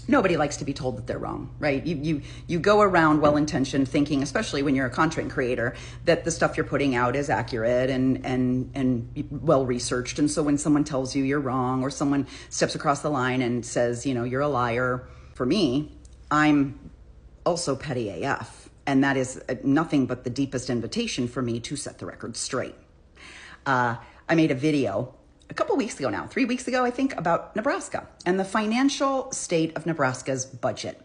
Nobody likes to be told that they're wrong, right? You go around well-intentioned thinking, especially when you're a content creator, that the stuff you're putting out is accurate and well-researched. And so when someone tells you you're wrong, or someone steps across the line and says, you're a liar, for me, I'm also petty AF. And that is nothing but the deepest invitation for me to set the record straight. I made a video a couple weeks ago now, 3 weeks ago, I think, about Nebraska and the financial state of Nebraska's budget.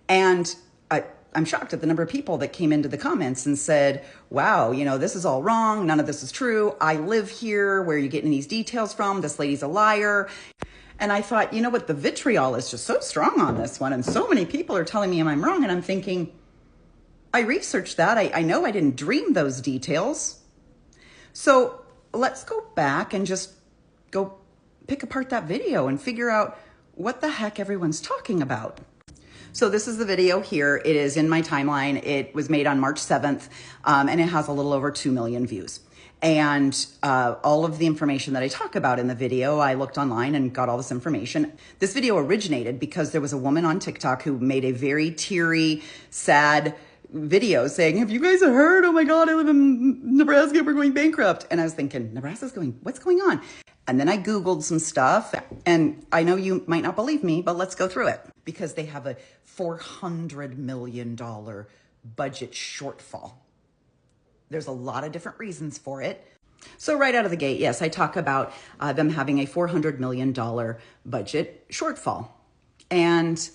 And I'm shocked at the number of people that came into the comments and said, wow, this is all wrong. None of this is true. I live here. Where are you getting these details from? This lady's a liar. And I thought, what? The vitriol is just so strong on this one. And so many people are telling me I'm wrong. And I'm thinking, I researched that. I know I didn't dream those details. So let's go back and just go pick apart that video and figure out what the heck everyone's talking about. So this is the video here. It is in my timeline. It was made on March 7th, and it has a little over 2 million views. And all of the information that I talk about in the video, I looked online and got all this information. This video originated because there was a woman on TikTok who made a very teary, sad video saying, have you guys heard? Oh my God, I live in Nebraska. We're going bankrupt. And I was thinking, Nebraska's going, what's going on? And then I Googled some stuff, and I know you might not believe me, but let's go through it. Because they have a $400 million budget shortfall. There's a lot of different reasons for it. So right out of the gate, yes, I talk about them having a $400 million budget shortfall. And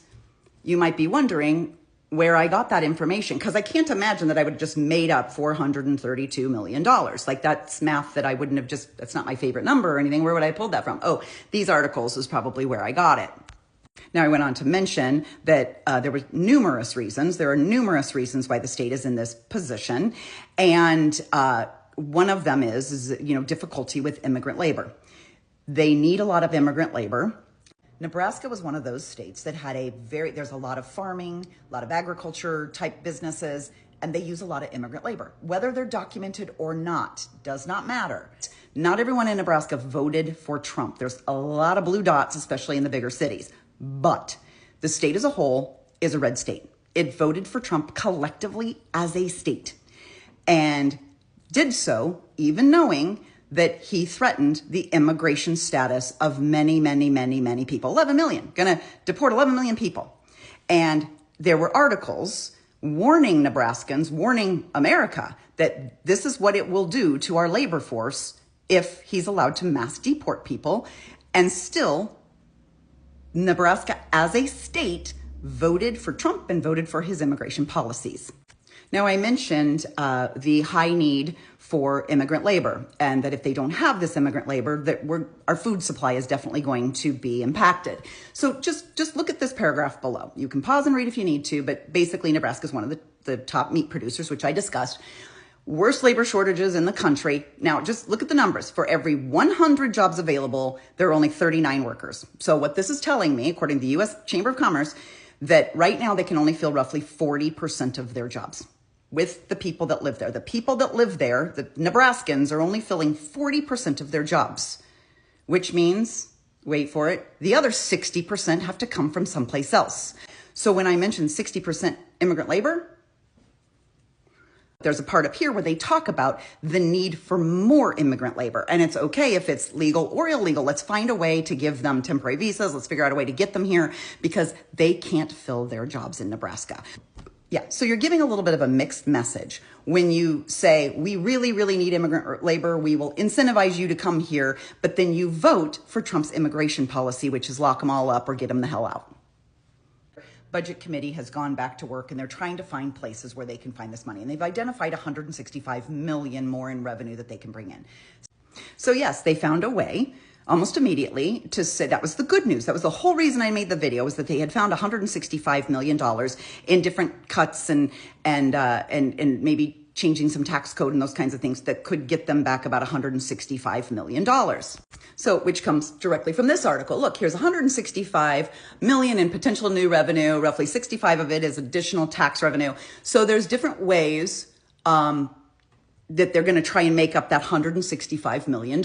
you might be wondering where I got that information, because I can't imagine that I would have just made up $432 million. Like, that's math that I wouldn't have that's not my favorite number or anything. Where would I have pulled that from? Oh, these articles is probably where I got it. Now, I went on to mention that there were numerous reasons. There are numerous reasons why the state is in this position. And one of them is difficulty with immigrant labor. They need a lot of immigrant labor. Nebraska was one of those states that had there's a lot of farming, a lot of agriculture type businesses, and they use a lot of immigrant labor. Whether they're documented or not does not matter. Not everyone in Nebraska voted for Trump. There's a lot of blue dots, especially in the bigger cities. But the state as a whole is a red state. It voted for Trump collectively as a state, and did so even knowing that he threatened the immigration status of many, many, many, many people. 11 million, gonna deport 11 million people. And there were articles warning Nebraskans, warning America, that this is what it will do to our labor force if he's allowed to mass deport people. And still, Nebraska as a state voted for Trump and voted for his immigration policies. Now, I mentioned the high need for immigrant labor, and that if they don't have this immigrant labor, that our food supply is definitely going to be impacted. So just look at this paragraph below. You can pause and read if you need to, but basically Nebraska is one of the top meat producers, which I discussed. Worst labor shortages in the country. Now, just look at the numbers. For every 100 jobs available, there are only 39 workers. So what this is telling me, according to the U.S. Chamber of Commerce, that right now they can only fill roughly 40% of their jobs with the people that live there. The people that live there, the Nebraskans, are only filling 40% of their jobs, which means, wait for it, the other 60% have to come from someplace else. So when I mentioned 60% immigrant labor, there's a part up here where they talk about the need for more immigrant labor. And it's okay if it's legal or illegal. Let's find a way to give them temporary visas. Let's figure out a way to get them here, because they can't fill their jobs in Nebraska. Yeah, so you're giving a little bit of a mixed message when you say, we really, really need immigrant labor. We will incentivize you to come here, but then you vote for Trump's immigration policy, which is lock them all up or get them the hell out. Budget committee has gone back to work, and they're trying to find places where they can find this money. And they've identified 165 million more in revenue that they can bring in. So yes, they found a way almost immediately to say, that was the good news. That was the whole reason I made the video, was that they had found $165 million in different cuts and maybe changing some tax code and those kinds of things that could get them back about $165 million. So, which comes directly from this article. Look, here's $165 million in potential new revenue. Roughly 65 of it is additional tax revenue. So there's different ways that they're going to try and make up that $165 million.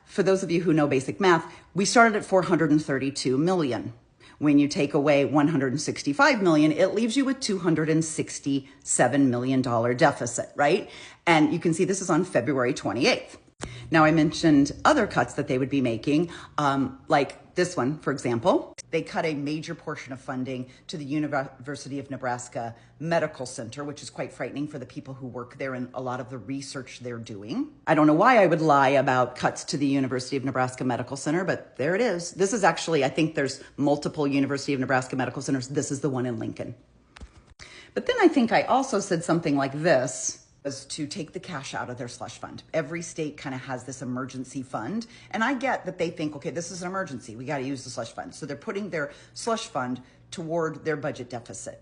For those of you who know basic math, we started at 432 million. When you take away 165 million, it leaves you with $267 million deficit, right? And you can see this is on February 28th. Now, I mentioned other cuts that they would be making, like this one, for example. They cut a major portion of funding to the University of Nebraska Medical Center, which is quite frightening for the people who work there and a lot of the research they're doing. I don't know why I would lie about cuts to the University of Nebraska Medical Center, but there it is. This is actually, I think there's multiple University of Nebraska Medical Centers. This is the one in Lincoln. But then I think I also said something like this, was to take the cash out of their slush fund. Every state kind of has this emergency fund. And I get that they think, okay, this is an emergency. We got to use the slush fund. So they're putting their slush fund toward their budget deficit.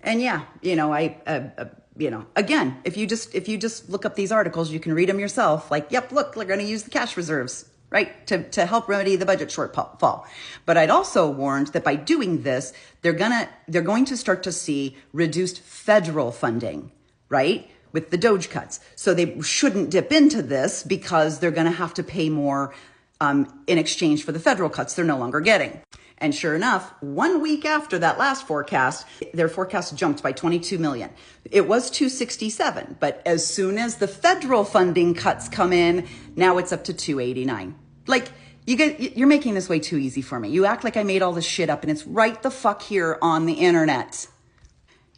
And yeah, again, if you just look up these articles, you can read them yourself. Like, yep, look, they're going to use the cash reserves, right, to help remedy the budget shortfall. But I'd also warned that by doing this, they're going to start to see reduced federal funding, right, with the DOGE cuts. So they shouldn't dip into this because they're going to have to pay more in exchange for the federal cuts they're no longer getting. And sure enough, 1 week after that last forecast, their forecast jumped by 22 million. It was 267, but as soon as the federal funding cuts come in, now it's up to 289. Like, you're making this way too easy for me. You act like I made all this shit up and it's right the fuck here on the internet.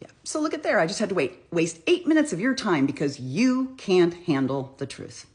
Yeah. So look at there. I just had to waste 8 minutes of your time because you can't handle the truth.